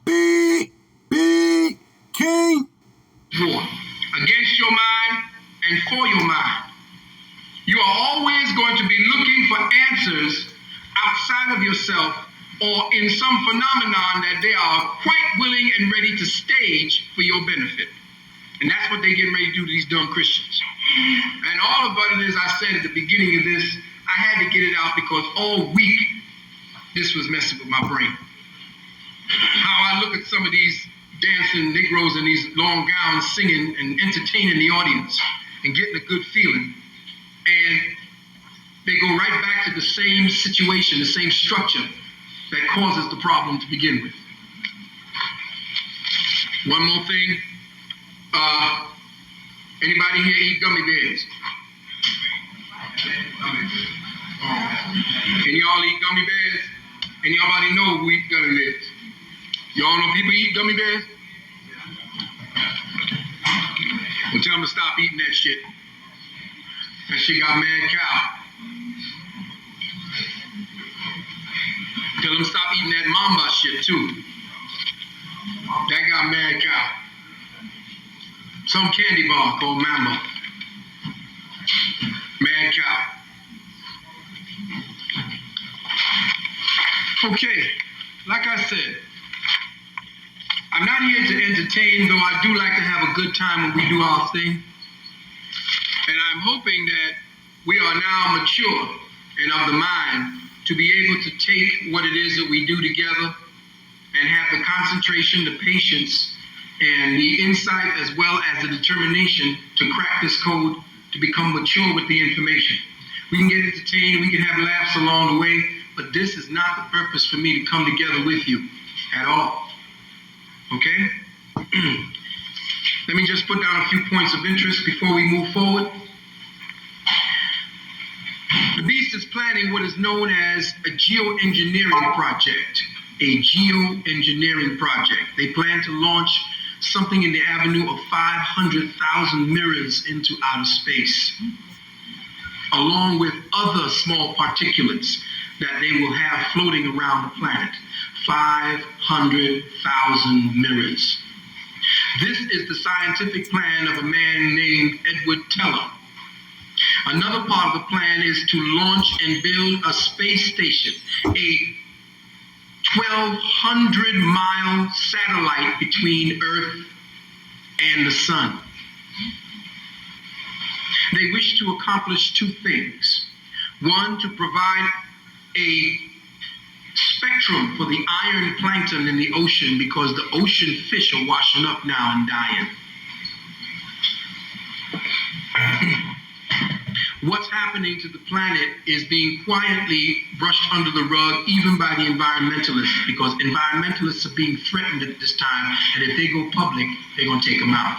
B. King. For. Against your mind and for your mind. You are always going to be looking for answers outside of yourself or in some phenomenon that they are quite willing and ready to stage for your benefit. And that's what they're getting ready to do to these dumb Christians. And all of it is, I said at the beginning of this, I had to get it out because all week this was messing with my brain. How I look at some of these dancing Negroes in these long gowns singing and entertaining the audience and getting a good feeling. And they go right back to the same situation, the same structure that causes the problem to begin with. One more thing. Anybody here eat gummy bears? Can y'all eat gummy bears? Anybody know who eat gummy bears? Y'all know people eat gummy bears? Well, tell them to stop eating that shit. That shit got mad cow. Tell them to stop eating that mamba shit too. That got mad cow. Some candy bar called Mamba. Mad cow. Okay, like I said, I'm not here to entertain, though I do like to have a good time when we do our thing. And I'm hoping that we are now mature and of the mind to be able to take what it is that we do together and have the concentration, the patience, and the insight as well as the determination to crack this code to become mature with the information. We can get entertained, we can have laughs along the way, but this is not the purpose for me to come together with you at all. Okay? Let me just put down a few points of interest before we move forward. The Beast is planning what is known as a geoengineering project. A geoengineering project. They plan to launch something in the avenue of 500,000 mirrors into outer space, along with other small particulates that they will have floating around the planet. 500,000 mirrors. This is the scientific plan of a man named Edward Teller. Another part of the plan is to launch and build a space station, a 1,200-mile satellite between Earth and the sun. They wish to accomplish two things. One, to provide a spectrum for the iron plankton in the ocean because the ocean fish are washing up now and dying. What's happening to the planet is being quietly brushed under the rug even by the environmentalists, because environmentalists are being threatened at this time, and if they go public, they're going to take them out.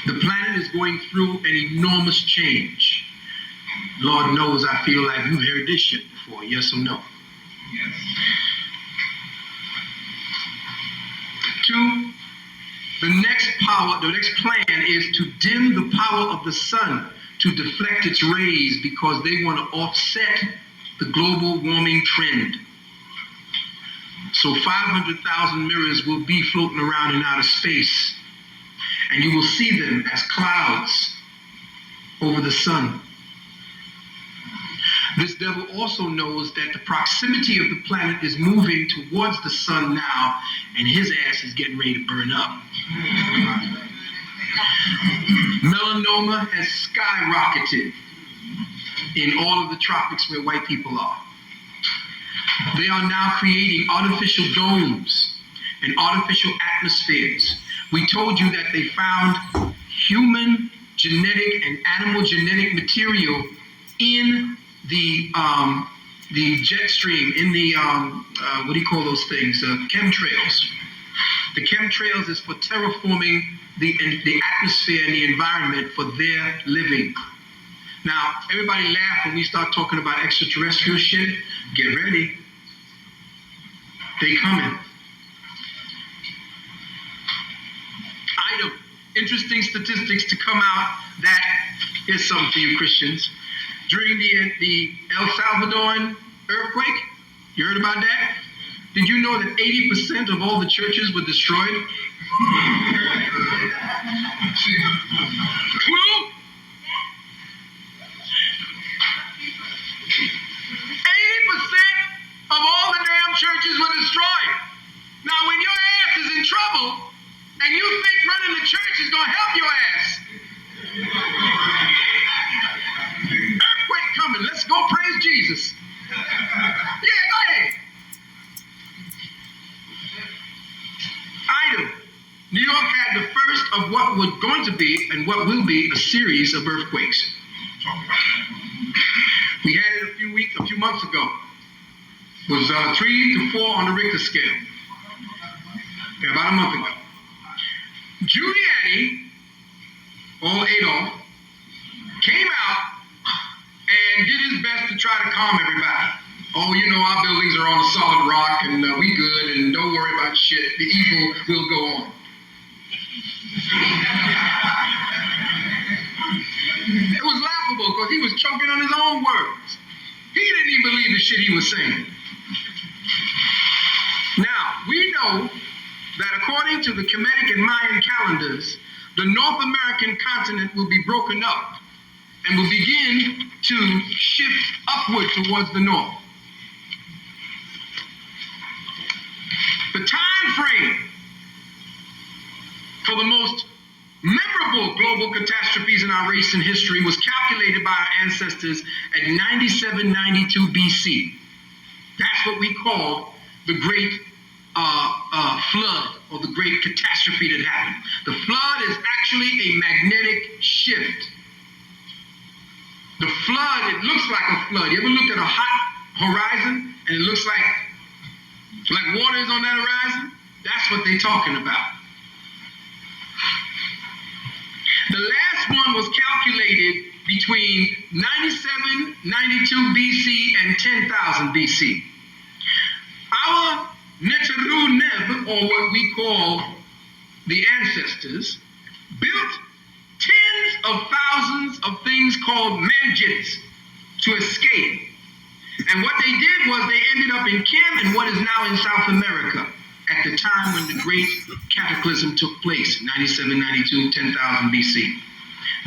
The planet is going through an enormous change. Lord knows I feel like you've heard this shit before, yes or no? Yes. Two, the next plan is to dim the power of the sun to deflect its rays because they want to offset the global warming trend. So 500,000 mirrors will be floating around in outer space, and you will see them as clouds over the sun. This devil also knows that the proximity of the planet is moving towards the sun now, and his ass is getting ready to burn up. Melanoma has skyrocketed in all of the tropics where white people are. They are now creating artificial domes and artificial atmospheres. We told you that they found human genetic and animal genetic material in the jet stream, in the, what do you call those things? Chemtrails. The chemtrails is for terraforming the atmosphere and the environment for their living. Now, everybody laugh when we start talking about extraterrestrial shit. Get ready. They coming. Item. Interesting statistics to come out. That is something for you Christians. During the El Salvadoran earthquake, you heard about that? Did you know that 80% of all the churches were destroyed? True? 80% of all the damn churches were destroyed. Now, when your ass is in trouble and you think running the church is going to help your ass, earthquake coming. Let's go praise Jesus. Yeah, go ahead. Item. New York had the first of what was going to be and what will be a series of earthquakes. We had it a few months ago. It was 3 to 4 on the Richter scale. Yeah, about a month ago. Giuliani, or Adolf, came out and did his best to try to calm everybody. Oh, you know, our buildings are on a solid rock and we good and don't worry about shit. The evil will go on. It was laughable because he was choking on his own words. He didn't even believe the shit he was saying. Now, we know that according to the Kemetic and Mayan calendars, the North American continent will be broken up and will begin to shift upward towards the north. The time frame for the most memorable global catastrophes in our recent history was calculated by our ancestors at 9792 BC. That's what we call the Great Flood, or the Great Catastrophe that happened. The flood is actually a magnetic shift. The flood, it looks like a flood. You ever looked at a hot horizon and it looks like water is on that horizon? That's what they're talking about. The last one was calculated between 9792 BC and 10,000 BC. Our Neteru Neb, or what we call the ancestors, built tens of thousands of things called manjits to escape. And what they did was they ended up in Kim and what is now in South America at the time when the great cataclysm took place, 97, 92, 10,000 BC.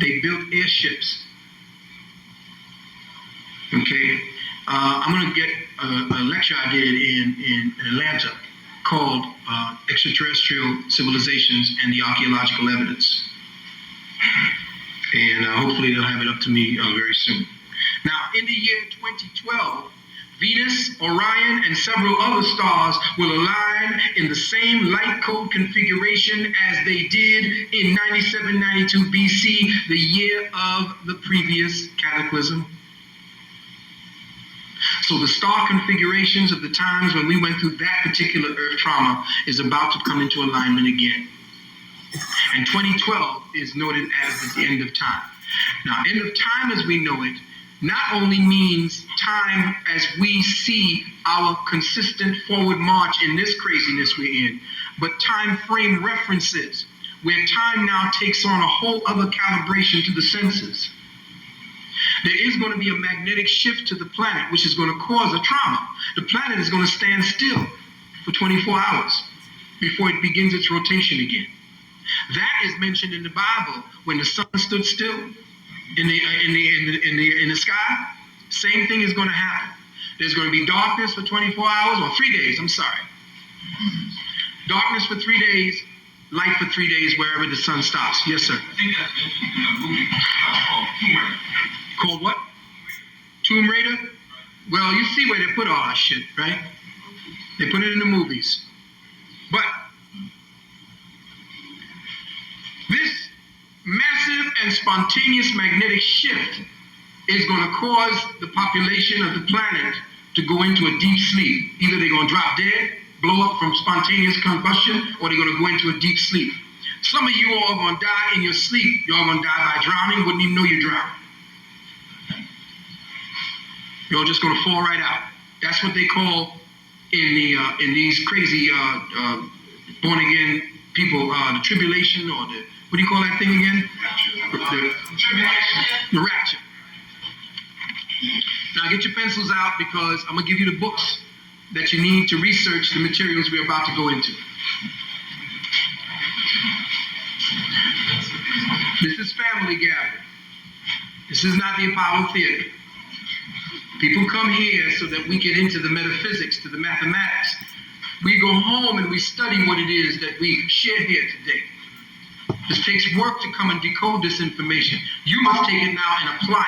They built airships. Okay, I'm going to get a lecture I did in Atlanta called Extraterrestrial Civilizations and the Archaeological Evidence. And hopefully they'll have it up to me very soon. Now, in the year 2012, Venus, Orion, and several other stars will align in the same light code configuration as they did in 9792 BC, the year of the previous cataclysm. So the star configurations of the times when we went through that particular Earth trauma is about to come into alignment again. And 2012 is noted as the end of time. Now, end of time as we know it not only means time as we see our consistent forward march in this craziness we're in, but time frame references where time now takes on a whole other calibration to the senses. There is going to be a magnetic shift to the planet, which is going to cause a trauma. The planet is going to stand still for 24 hours before it begins its rotation again. That is mentioned in the Bible when the sun stood still in the sky. Same thing is going to happen. There's going to be darkness for 24 hours, or 3 days, I'm sorry. Darkness for 3 days, light for 3 days wherever the sun stops. Yes, sir. I think that's mentioned in a movie called Tomb Raider. Called what? Tomb Raider? Well, you see where they put all that shit, right? They put it in the movies. But this massive and spontaneous magnetic shift is going to cause the population of the planet to go into a deep sleep. Either they're going to drop dead, blow up from spontaneous combustion, or they're going to go into a deep sleep. Some of you all are going to die in your sleep. You're going to die by drowning, wouldn't even know you're drowning. You're just going to fall right out. That's what they call in these crazy born again people the tribulation, or the, what do you call that thing again? The rapture. Now get your pencils out because I'm gonna give you the books that you need to research the materials we're about to go into. This is family gathering. This is not the Apollo Theater. People come here so that we get into the metaphysics, to the mathematics. We go home and we study what it is that we share here today. This takes work to come and decode this information. You must take it now and apply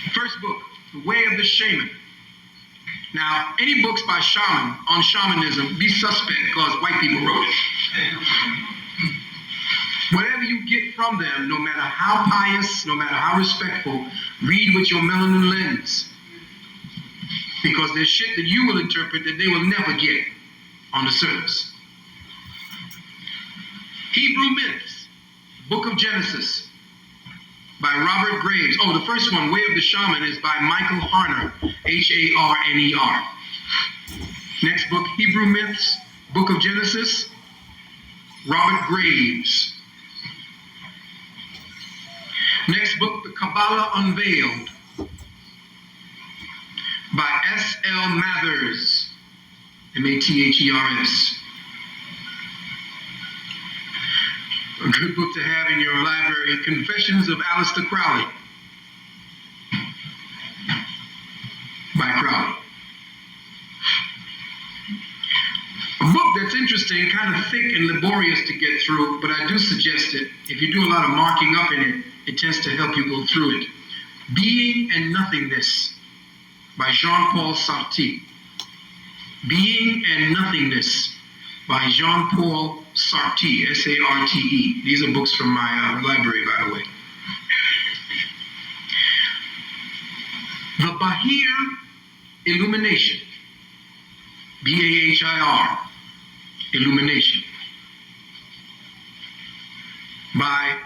it. First book, The Way of the Shaman. Now, any books by shaman on shamanism, be suspect because white people wrote it. Whatever you get from them, no matter how pious, no matter how respectful, read with your melanin lens. Because there's shit that you will interpret that they will never get on the surface. Hebrew Myths, Book of Genesis, by Robert Graves. Oh, the first one, Way of the Shaman, is by Michael Harner, Harner. Next book, Hebrew Myths, Book of Genesis, Robert Graves. Next book, The Kabbalah Unveiled, by S.L. Mathers, Mathers. A good book to have in your library, Confessions of Aleister Crowley, by Crowley. A book that's interesting, kind of thick and laborious to get through, but I do suggest it. If you do a lot of marking up in it, it tends to help you go through it. Being and Nothingness, by Jean-Paul Sartre. Being and Nothingness, by Jean-Paul Sartre, S-A-R-T-E. These are books from my library, by the way. The Bahir Illumination, B-A-H-I-R, Illumination, by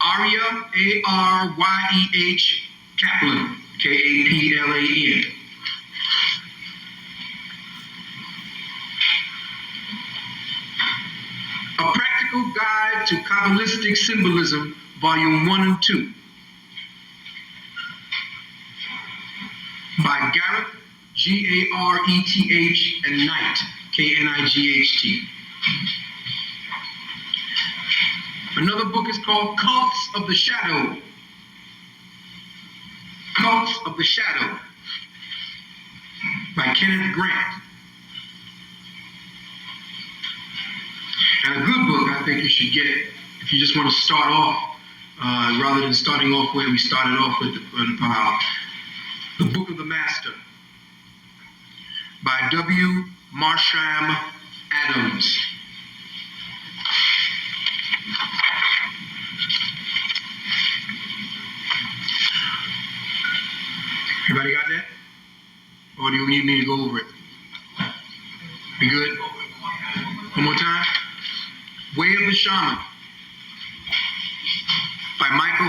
Arya, A-R-Y-E-H, Kaplan, K-A-P-L-A-N. A Practical Guide to Kabbalistic Symbolism, Volume 1 and 2, by Gareth, G-A-R-E-T-H, and Knight, K-N-I-G-H-T. Another book is called Cults of the Shadow. Cults of the Shadow, by Kenneth Grant. And a good book I think you should get if you just want to start off, rather than starting off where we started off with the Book of the Master, by W. Marsham Adams. Everybody got that? Or do you need me to go over it? You good? One more time. Way of the Shaman, by Michael